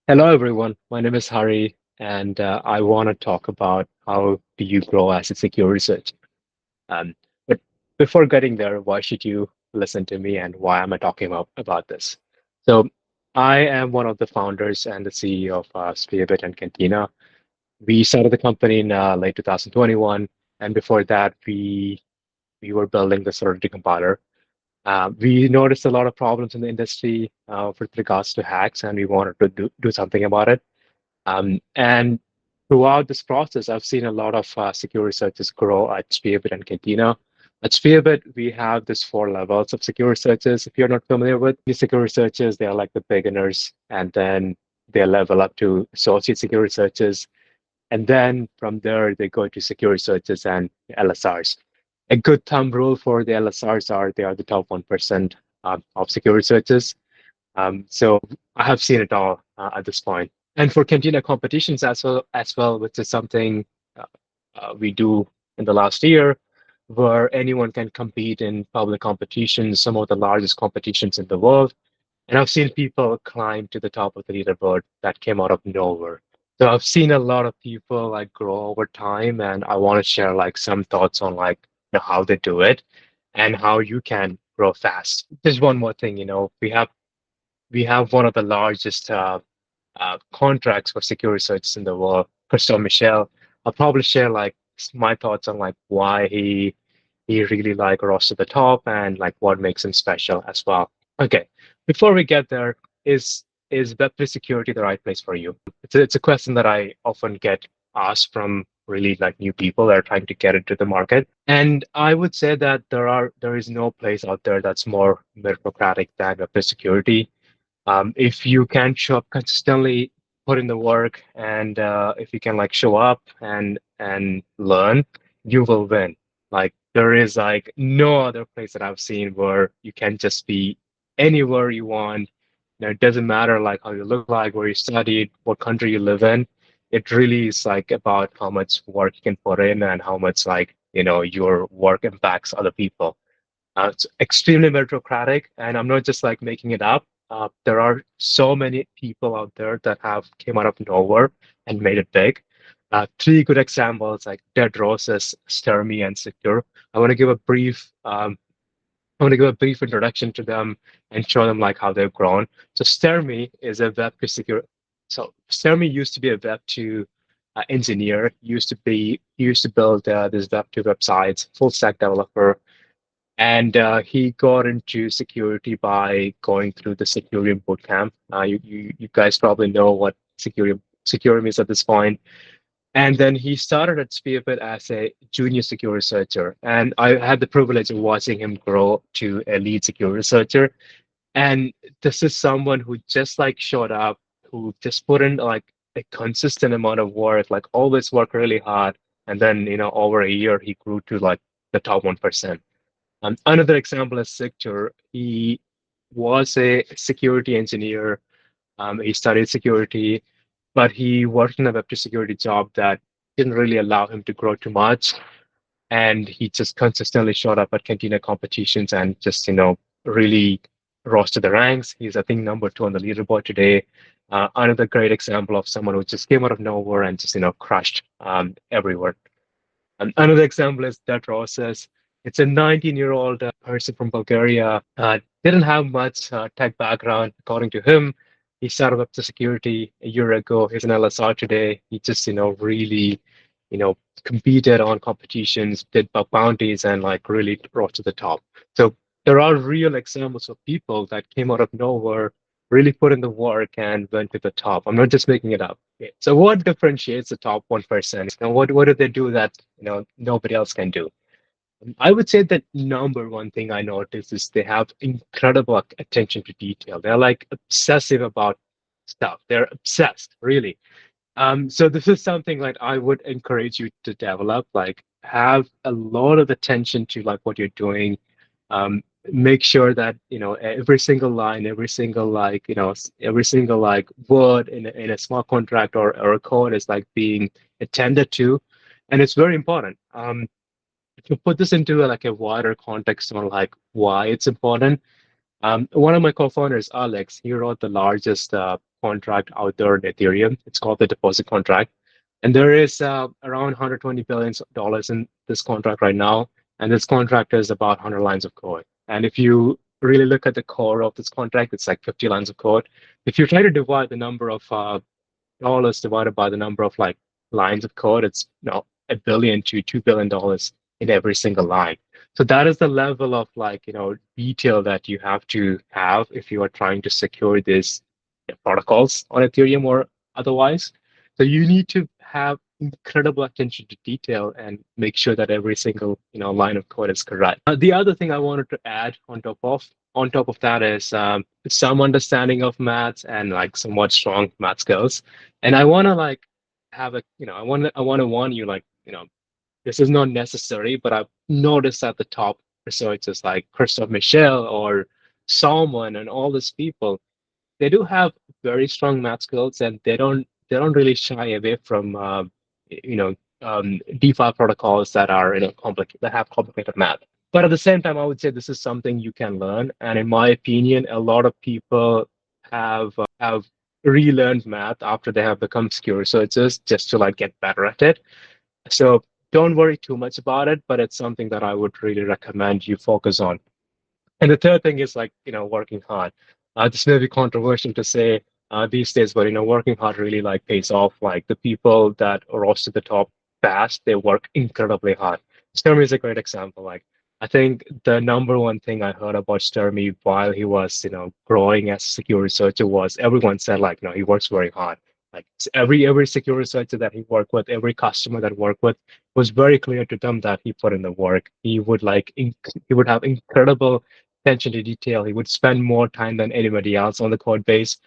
Hello, everyone. My name is Hari, and I want to talk about how do you grow as a secure researcher. But before getting there, why should you listen to me, and why am I talking about this? So, I am one of the founders and the CEO of Spearbit and Cantina. We started the company in late 2021, and before that, we were building the Solidity compiler. We noticed a lot of problems in the industry with regards to hacks, and we wanted to do something about it. And throughout this process, I've seen a lot of secure researchers grow at Spearbit and Cantina. At Spearbit, we have this four levels of secure researchers. If you're not familiar with these secure researchers, they are like the beginners, and then they level up to associate secure researchers. And then from there, they go to secure researchers and LSRs. A good thumb rule for the LSRs are they are the top 1% of secure researchers. So I have seen it all at this point. And for Cantina competitions as well, which is something uh, we do in the last year, where anyone can compete in public competitions, some of the largest competitions in the world. And I've seen people climb to the top of the leaderboard that came out of nowhere. So I've seen a lot of people like grow over time, and I want to share like some thoughts on like how they do it and how you can grow fast. There's one more thing, we have one of the largest contracts for secure research in the world, Christophe Michel. I'll probably share like my thoughts on like why he really like rose to the top and like what makes him special as well. Okay, before we get there, is Web3 security the right place for you? It's a question that I often get asked from really like new people that are trying to get into the market. And I would say that there is no place out there that's more meritocratic than Web3 security. If you can show up consistently, put in the work, and if you can like show up and learn, you will win. Like there is like no other place that I've seen where you can just be anywhere you want. It doesn't matter like how you look like, where you studied, what country you live in. It really is like about how much work you can put in and how much like your work impacts other people. It's extremely meritocratic, and I'm not just like making it up. There are so many people out there that have came out of nowhere and made it big. Three good examples like Dead Roses, Sturmy, and Secure. I want to give a brief I want to give a brief introduction to them and show them like how they've grown. So Sturmy is a Web2 secure. So Sturmy used to be a Web2 engineer. He used to build this Web2 websites, full stack developer, and he got into security by going through the security bootcamp. You guys probably know what security is at this point. And then he started at Spearbit as a junior secure researcher. And I had the privilege of watching him grow to a lead secure researcher. And this is someone who just like showed up, who just put in like a consistent amount of work, like always work really hard. And then, over a year, he grew to like the top 1%. Another example is Sector. He was a security engineer. He studied security, but he worked in a Web2 security job that didn't really allow him to grow too much. And he just consistently showed up at Cantina competitions and just, really rose to the ranks. He's, I think, number two on the leaderboard today. Another great example of someone who just came out of nowhere and just, crushed everywhere. And another example is that Rosas. It's a 19-year-old person from Bulgaria. Didn't have much tech background, according to him. He started up to security a year ago. He's an LSR today. He just, really, you know, competed on competitions, did bug bounties, and like really rose to the top. So there are real examples of people that came out of nowhere, really put in the work, and went to the top. I'm not just making it up. Okay. So what differentiates the top 1%? And what do they do that nobody else can do? I would say that number one thing I noticed is they have incredible attention to detail. They're like obsessive about stuff. They're obsessed, really. So this is something like I would encourage you to develop, like have a lot of attention to like what you're doing. Make sure that every single line, every single like every single like word in a smart contract or a code is like being attended to, and it's very important. To put this into like a wider context on like why it's important, one of my co-founders, Alex, he wrote the largest contract out there in Ethereum. It's called the deposit contract. And there is around $120 billion in this contract right now. And this contract is about 100 lines of code. And if you really look at the core of this contract, it's like 50 lines of code. If you try to divide the number of dollars divided by the number of like lines of code, it's a billion to $2 billion in every single line. So that is the level of like detail that you have to have if you are trying to secure these protocols on Ethereum or otherwise. So you need to have incredible attention to detail and make sure that every single line of code is correct. The other thing I wanted to add on top of that is some understanding of maths and like somewhat strong math skills. And I want to like have a I want to warn you like this is not necessary, but I've noticed at the top researchers like Christophe Michel or Salman and all these people, they do have very strong math skills, and they don't really shy away from you know DeFi protocols that are that have complicated math. But at the same time, I would say this is something you can learn, and in my opinion, a lot of people have relearned math after they have become secure. So it's just to like get better at it. So don't worry too much about it, but it's something that I would really recommend you focus on. And the third thing is like, working hard. This may be controversial to say these days, but working hard really like pays off. Like the people that rose to the top fast, they work incredibly hard. Sturmy is a great example. Like I think the number one thing I heard about Sturmy while he was, growing as a security researcher was everyone said like, he works very hard. Like every security researcher that he worked with, every customer that worked with was very clear to them that he put in the work. He would he would have incredible attention to detail. He would spend more time than anybody else on the code base.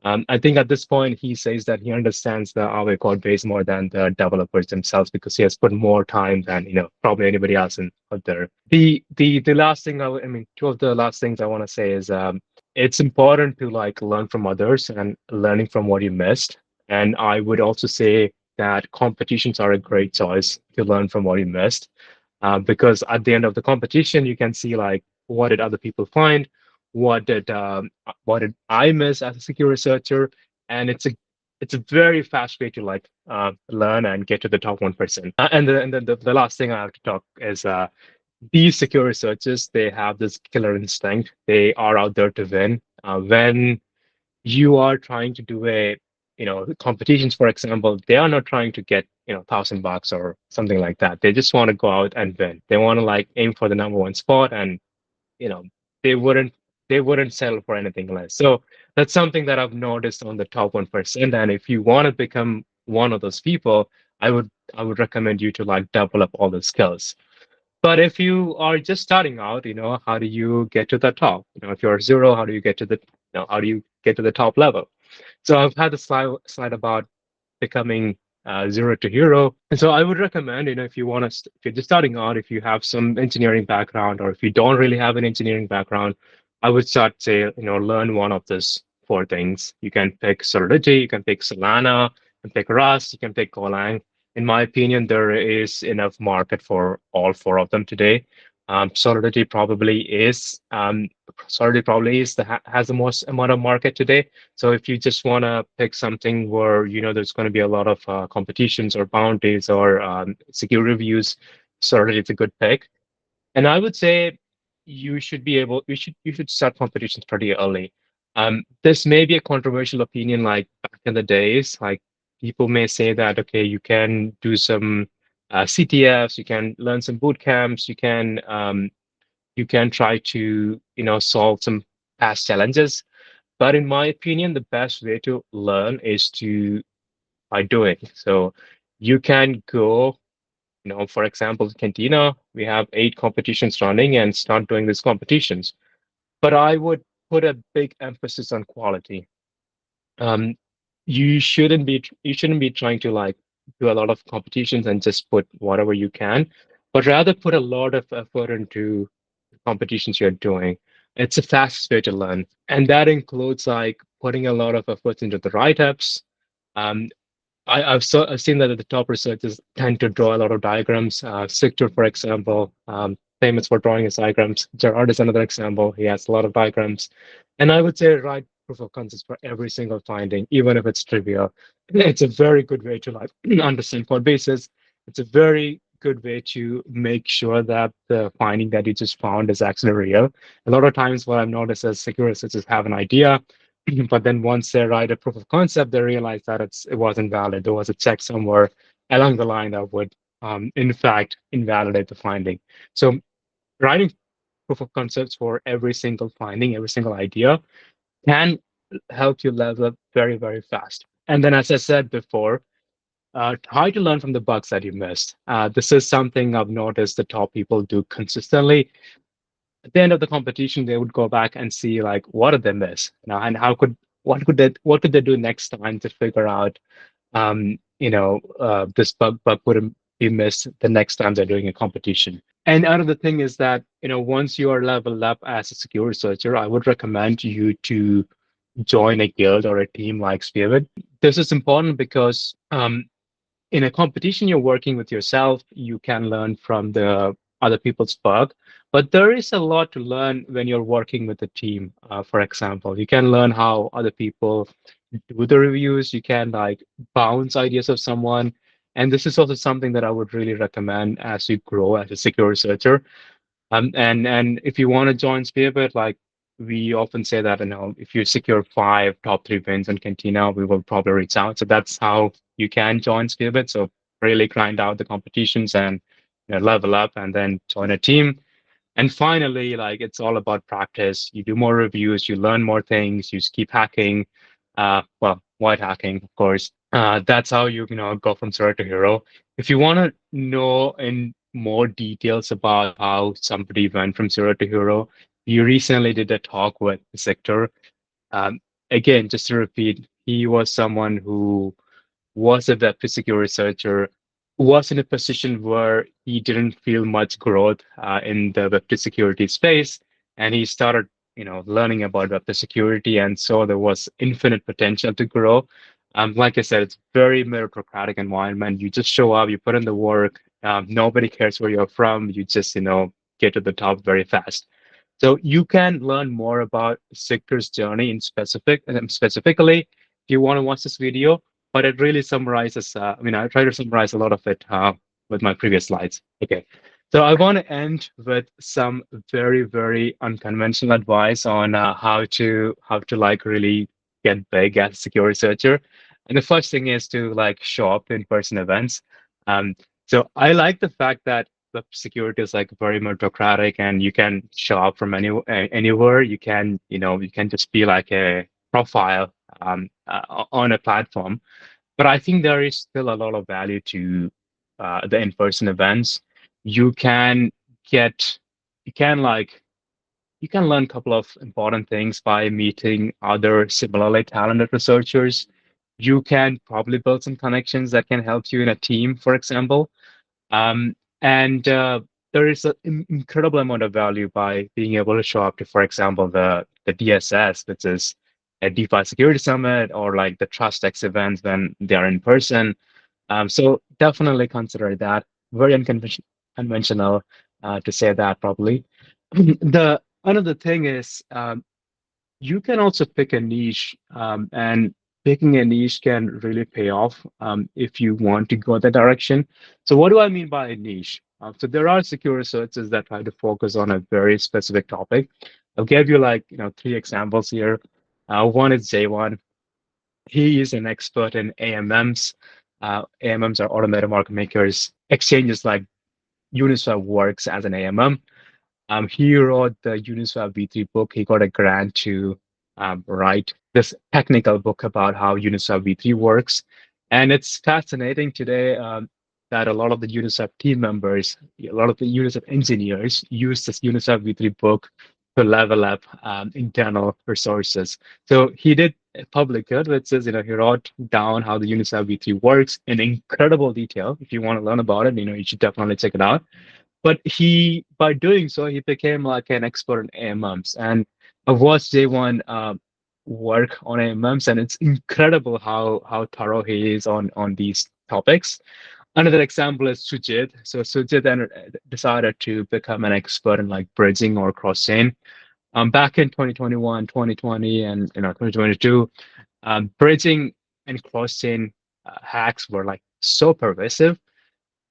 I think at this point, he says that he understands the Aave code base more than the developers themselves because he has put more time than probably anybody else out there. The last thing I mean, two of the last things I want to say is it's important to like learn from others and learning from what you missed. And I would also say that competitions are a great choice to learn from what you missed because at the end of the competition, you can see like what did other people find, what did I miss as a security researcher, and it's a very fast way to like learn and get to the top 1%. And then the last thing I have to talk is these security researchers, they have this killer instinct. They are out there to win. When you are trying to do competitions, for example, they are not trying to get $1,000 or something like that. They just want to go out and win. They want to like aim for the number one spot, and you know they wouldn't they wouldn't settle for anything less. So that's something that I've noticed on the top 1%. And if you want to become one of those people, I would recommend you to like develop all the skills. But if you are just starting out, how do you get to the top? If you're zero, how do you get to the top level? So I've had a slide about becoming zero to hero. And so I would recommend, if you want to, if you're just starting out, if you have some engineering background, or if you don't really have an engineering background, I would start say, learn one of these four things. You can pick Solidity, you can pick Solana, you can pick Rust, you can pick Golang. In my opinion, there is enough market for all four of them today. Solidity probably is has the most amount of market today. So if you just want to pick something where there's going to be a lot of competitions or bounties or security reviews, Solidity is a good pick. And I would say you should start competitions pretty early. This may be a controversial opinion, like back in the days, like people may say that okay, you can do some CTFs, you can learn some boot camps, you can try to solve some past challenges. But in my opinion, the best way to learn is to by doing. So you can go, for example, Cantina, we have 8 competitions running and start doing these competitions. But I would put a big emphasis on quality. Um, you shouldn't be trying to like do a lot of competitions and just put whatever you can, but rather put a lot of effort into the competitions you're doing. It's a fast way to learn, and that includes like putting a lot of effort into the write-ups. Um, I've seen that the top researchers tend to draw a lot of diagrams. Victor, for example, famous for drawing his diagrams. Gerard is another example. He has a lot of diagrams, and I would say proof of concepts for every single finding, even if it's trivial. It's a very good way to like understand code bases. It's a very good way to make sure that the finding that you just found is actually real. A lot of times, what I've noticed is secure researchers have an idea, but then once they write a proof of concept, they realize that it wasn't valid. There was a check somewhere along the line that would, in fact, invalidate the finding. So writing proof of concepts for every single finding, every single idea can help you level up very, very fast. And then, as I said before, try to learn from the bugs that you missed. This is something I've noticed the top people do consistently. At the end of the competition, they would go back and see like what did they miss, and how could what could they do next time to figure out this bug wouldn't be missed the next time they're doing a competition. And another thing is that, once you are leveled up as a secure researcher, I would recommend you to join a guild or a team like Spirit. This is important because in a competition, you're working with yourself. You can learn from the other people's work, but there is a lot to learn when you're working with a team. For example, you can learn how other people do the reviews. You can like bounce ideas of someone, and this is also something that I would really recommend as you grow as a secure researcher. And if you want to join Spearbit, like we often say that, if you secure 5 top 3 wins in Cantina, we will probably reach out. So that's how you can join Spearbit. So really grind out the competitions and level up and then join a team. And finally, like it's all about practice. You do more reviews, you learn more things, you just keep hacking. Well, white hacking, of course. That's how you go from zero to hero. If you want to know in more details about how somebody went from zero to hero, you recently did a talk with Sector. Um, Again, just to repeat, he was someone who was a web physical researcher, was in a position where he didn't feel much growth in the web security space, and he started, learning about web security, and so there was infinite potential to grow. Like I said, it's very meritocratic environment. You just show up, you put in the work. Nobody cares where you're from. You just, get to the top very fast. So you can learn more about Sector's journey in specifically if you want to watch this video, but it really summarizes, I try to summarize a lot of it with my previous slides. Okay. So I want to end with some very, very unconventional advice on how to like really get big as a secure researcher. And the first thing is to like show up to in-person events. Um, so I like the fact that the security is like very meritocratic and you can show up from anywhere. You can just be like a profile on a platform. But I think there is still a lot of value to the in-person events. You can get, you can like, you can learn a couple of important things by meeting other similarly talented researchers. You can probably build some connections that can help you in a team, for example. And there is an incredible amount of value by being able to show up to, for example, the DSS, which is a DeFi Security Summit, or like the TrustX events when they are in person. So definitely consider that. Very unconventional to say that probably. The another thing is you can also pick a niche, and picking a niche can really pay off if you want to go that direction. So what do I mean by a niche? So there are secure researchers that try to focus on a very specific topic. I'll give you like 3 examples here. One is J1. He is an expert in AMMs. AMMs are automated market makers. Exchanges like Uniswap works as an AMM. He wrote the Uniswap V3 book. He got a grant to write this technical book about how Uniswap V3 works. And it's fascinating today that a lot of the Uniswap team members, a lot of the Uniswap engineers use this Uniswap V3 book to level up internal resources. So he did a public good, which says, he wrote down how the Uniswap V3 works in incredible detail. If you want to learn about it, you should definitely check it out. But by doing so, he became like an expert in AMMs. And I've watched J1 work on AMMs, and it's incredible how thorough he is on these topics. Another example is Sujit. So Sujit then decided to become an expert in like bridging or cross-chain. Back in 2021, 2020, and 2022, bridging and cross-chain hacks were like so pervasive.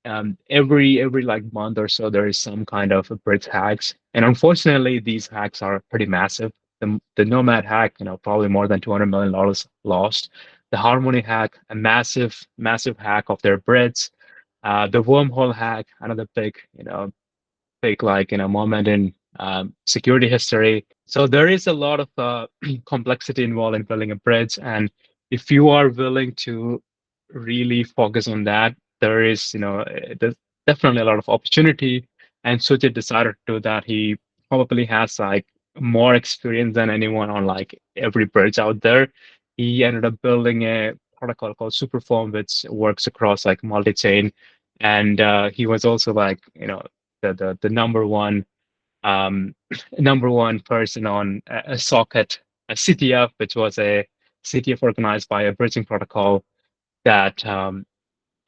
Every like month or so there is some kind of a bridge hacks, and unfortunately these hacks are pretty massive. The Nomad hack, probably more than $200 million lost. The Harmony hack, a massive hack of their bridge. The wormhole hack, another big like moment in security history. So there is a lot of complexity involved in building a bridge, and if you are willing to really focus on that, there is there's definitely a lot of opportunity. And Sujit decided to do that. He probably has like more experience than anyone on like every bridge out there. He ended up building a protocol called Superform, which works across like multi-chain, and he was also like the number one um, number one person on a socket, a CTF, which was a CTF organized by a bridging protocol that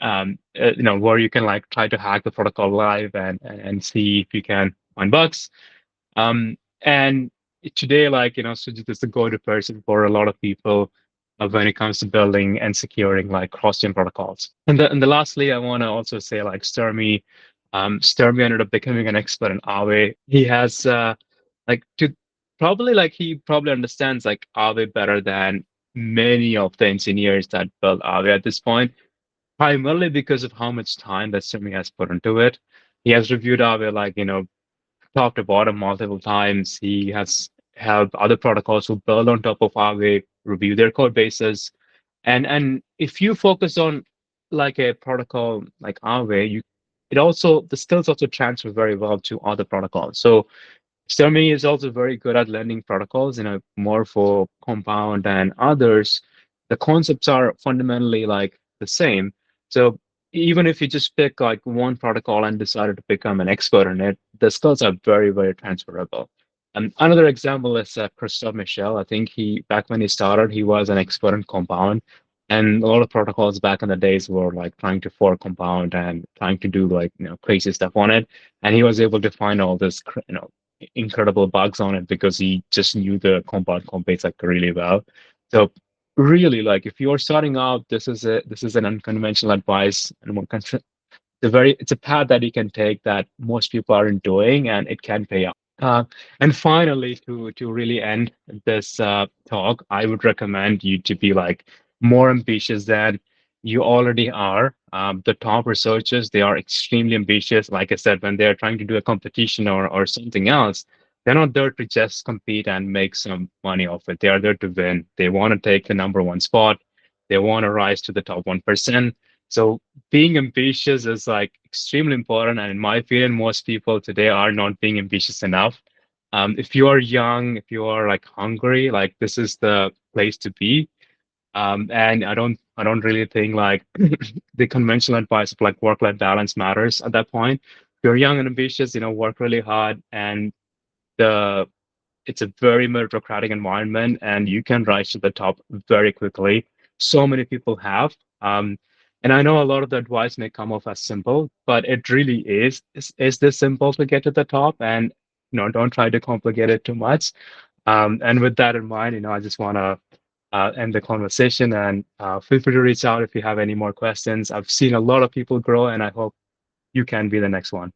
where you can like try to hack the protocol live and see if you can find bugs. And today, like Sujit is the go-to person for a lot of people when it comes to building and securing like cross-chain protocols. And the lastly, I want to also say like Sturmy ended up becoming an expert in Aave. He has like to probably like he probably understands like Aave better than many of the engineers that built Aave at this point, primarily because of how much time that Sturmy has put into it. He has reviewed Aave like top to bottom multiple times. He has helped other protocols who build on top of Aave review their code bases. And if you focus on like a protocol like Aave, the skills also transfer very well to other protocols. So Sterming is also very good at lending protocols, more for Compound and others. The concepts are fundamentally like the same. So even if you just pick like one protocol and decided to become an expert in it, the skills are very transferable. And another example is Christophe Michel. I think back when he started, he was an expert in Compound. And a lot of protocols back in the days were like trying to fork Compound and trying to do like, crazy stuff on it. And he was able to find all this, incredible bugs on it because he just knew the compound comp base like really well. So really, like if you're starting out, this is an unconventional advice and it's a path that you can take that most people aren't doing, and it can pay off. And finally, to really end this talk, I would recommend you to be like more ambitious than you already are. The top researchers, they are extremely ambitious. Like I said, when they're trying to do a competition or something else, they're not there to just compete and make some money off it. They are there to win. They want to take the number one spot. They want to rise to the top 1%. So being ambitious is like extremely important. And in my opinion, most people today are not being ambitious enough. If you are young, if you are like hungry, like this is the place to be. And I don't really think like the conventional advice of like work-life balance matters at that point. If you're young and ambitious, work really hard, and the it's a very meritocratic environment, and you can rise to the top very quickly. So many people have. And I know a lot of the advice may come off as simple, but it really is this simple to get to the top, and don't try to complicate it too much. And with that in mind, I just want to end the conversation, and feel free to reach out if you have any more questions. I've seen a lot of people grow, and I hope you can be the next one.